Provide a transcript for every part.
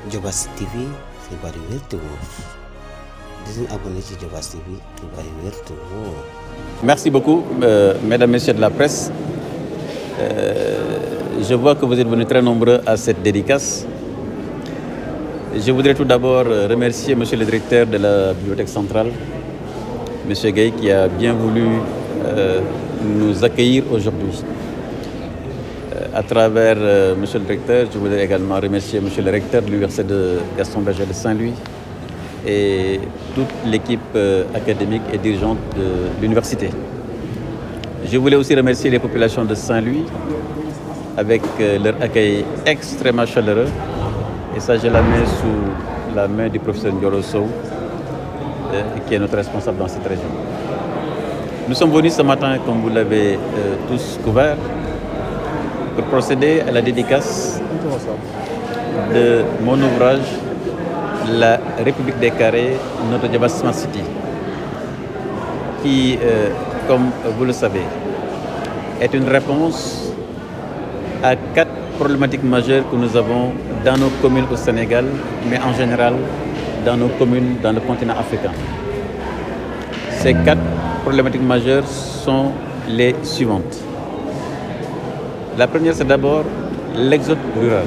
Diobass TV xibaar yu wér te wóor di leen abonné ci Diobass TV xibaar yu wér te wóor. Merci beaucoup, mesdames, messieurs de la presse. Je vois que vous êtes venus très nombreux à cette dédicace. Je voudrais tout d'abord remercier monsieur le directeur de la Bibliothèque centrale, monsieur Gueye, qui a bien voulu nous accueillir aujourd'hui. À travers monsieur le directeur, je voudrais également remercier monsieur le recteur de l'Université de Gaston Berger de Saint-Louis et toute l'équipe académique et dirigeante de l'université. Je voulais aussi remercier les populations de Saint-Louis avec leur accueil extrêmement chaleureux. Et ça, je la mets sous la main du professeur Ndiolo Sow, qui est notre responsable dans cette région. Nous sommes venus ce matin, comme vous l'avez tous couvert, pour procéder à la dédicace de mon ouvrage La République des Carrés, notre Diobass Smart City, qui, comme vous le savez, est une réponse à 4 problématiques majeures que nous avons dans nos communes au Sénégal, mais en général dans nos communes dans le continent africain. Ces 4 problématiques majeures sont les suivantes. La première, c'est d'abord l'exode rural.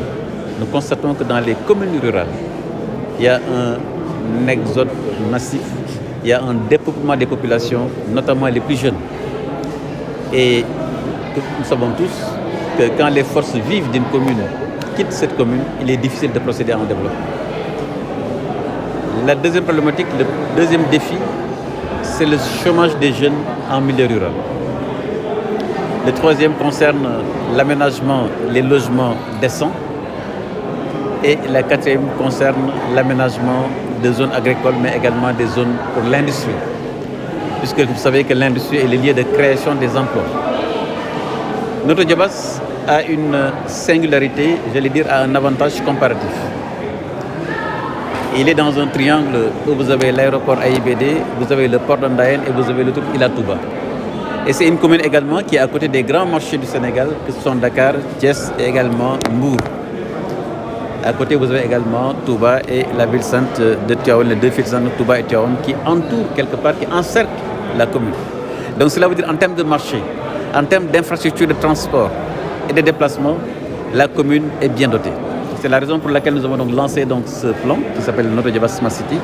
Nous constatons que dans les communes rurales, il y a un exode massif, il y a un dépeuplement des populations, notamment les plus jeunes. Et nous savons tous que quand les forces vives d'une commune quittent cette commune, il est difficile de procéder à un développement. La deuxième problématique, le deuxième défi, c'est le chômage des jeunes en milieu rural. Le troisième concerne l'aménagement, les logements décents. Et la quatrième concerne l'aménagement des zones agricoles, mais également des zones pour l'industrie. Puisque vous savez que l'industrie est le lieu de création des emplois. Notre Diobass a une singularité, j'allais dire, a un avantage comparatif. Il est dans un triangle où vous avez l'aéroport AIBD, vous avez le port de Ndayen et vous avez le truc Ila Touba. Et c'est une commune également qui est à côté des grands marchés du Sénégal, que ce sont Dakar, Thiès et également Mbour. À côté, vous avez également Touba et la ville sainte de Tivaouane, les deux villes saintes de Touba et Tivaouane, qui entourent quelque part, qui encerclent la commune. Donc cela veut dire en termes de marché, en termes d'infrastructures de transport et de déplacement, la commune est bien dotée. C'est la raison pour laquelle nous avons donc lancé donc ce plan qui s'appelle notre Diobass Smart City,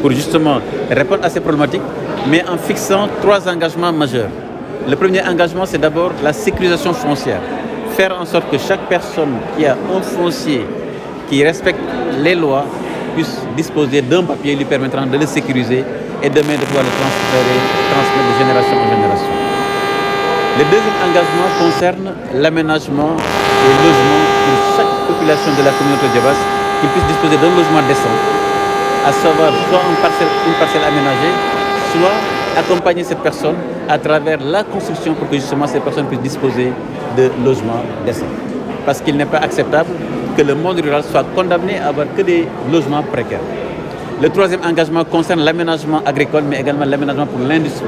pour justement répondre à ces problématiques, mais en fixant 3 engagements majeurs. Le premier engagement, c'est d'abord la sécurisation foncière. Faire en sorte que chaque personne qui a un foncier qui respecte les lois puisse disposer d'un papier lui permettant de le sécuriser et demain de pouvoir le transmettre de génération en génération. Le deuxième engagement concerne l'aménagement des logements pour chaque population de la communauté de Diobass qui puisse disposer d'un logement décent, à savoir soit une parcelle aménagée, soit accompagner cette personne à travers la construction pour que justement ces personnes puissent disposer de logements décents. Parce qu'il n'est pas acceptable que le monde rural soit condamné à avoir que des logements précaires. Le troisième engagement concerne l'aménagement agricole, mais également l'aménagement pour l'industrie.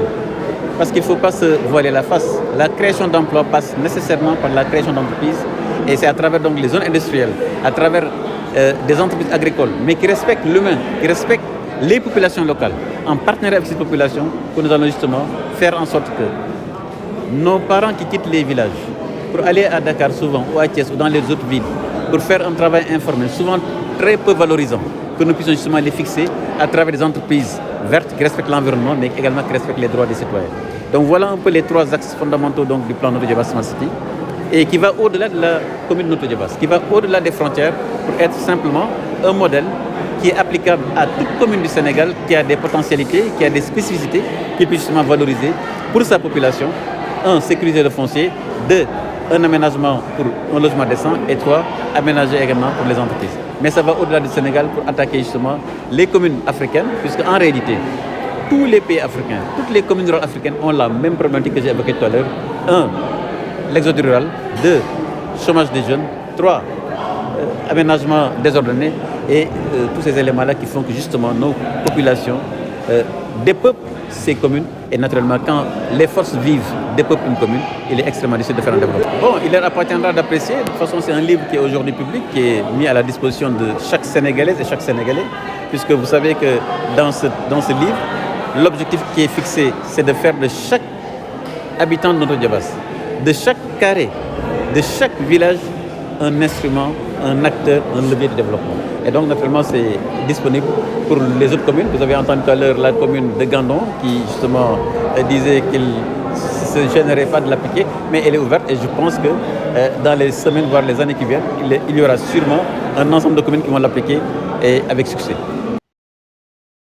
Parce qu'il ne faut pas se voiler la face. La création d'emplois passe nécessairement par la création d'entreprises, et c'est à travers donc les zones industrielles, à travers des entreprises agricoles, mais qui respectent l'humain, qui respectent les populations locales, en partenariat avec ces populations, que nous allons justement faire en sorte que nos parents qui quittent les villages pour aller à Dakar souvent, ou à Thiès, ou dans les autres villes, pour faire un travail informel, souvent très peu valorisant, que nous puissions justement les fixer à travers des entreprises vertes qui respectent l'environnement, mais également qui respectent les droits des citoyens. Donc voilà un peu les 3 axes fondamentaux donc, du plan Notre Diobass Smart City, et qui va au-delà de la commune de Notre Diobass, qui va au-delà des frontières pour être simplement un modèle qui est applicable à toute commune du Sénégal, qui a des potentialités, qui a des spécificités, qui peut justement valoriser pour sa population. 1. Sécuriser le foncier. 2. Un aménagement pour un logement décent. Et 3. Aménager également pour les entreprises. Mais ça va au-delà du Sénégal pour attaquer justement les communes africaines, puisque en réalité, tous les pays africains, toutes les communes rurales africaines ont la même problématique que j'ai évoquée tout à l'heure. 1. L'exode rural. 2. Chômage des jeunes. 3. Aménagement désordonné et tous ces éléments-là qui font que justement nos populations des peuples ces communes. Et naturellement, quand les forces vivent des peuples une commune, il est extrêmement difficile de faire un développement. Bon, il leur appartiendra d'apprécier. De toute façon, c'est un livre qui est aujourd'hui public, qui est mis à la disposition de chaque Sénégalaise et chaque Sénégalais, puisque vous savez que dans ce livre, l'objectif qui est fixé, c'est de faire de chaque habitant de notre Djabas, de chaque carré, de chaque village, un instrument, un acteur, un levier de développement. Et donc, naturellement, c'est disponible pour les autres communes. Vous avez entendu tout à l'heure la commune de Gandon qui, justement, disait qu'il ne se gênerait pas de l'appliquer, mais elle est ouverte et je pense que dans les semaines, voire les années qui viennent, il y aura sûrement un ensemble de communes qui vont l'appliquer et avec succès.